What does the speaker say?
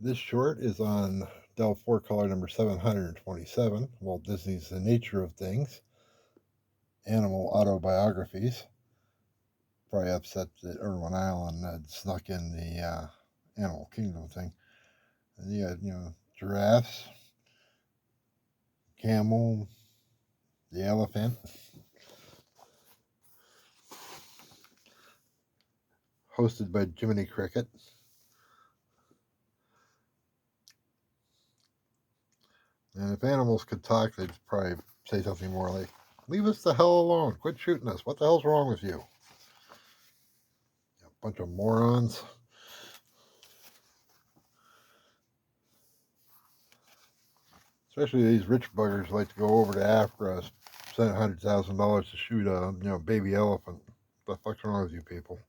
This short is on Dell 4 color number 727, Walt Disney's The Nature of Things, Animal Autobiographies. Probably upset that Irwin Island had snuck in the Animal Kingdom thing. And you got, giraffes, camel, the elephant, hosted by Jiminy Cricket. And if animals could talk, they'd probably say something more like, "Leave us the hell alone. Quit shooting us. What the hell's wrong with you? A bunch of morons." Especially these rich buggers like to go over to Africa, spend $100,000 to shoot a baby elephant. What the fuck's wrong with you people?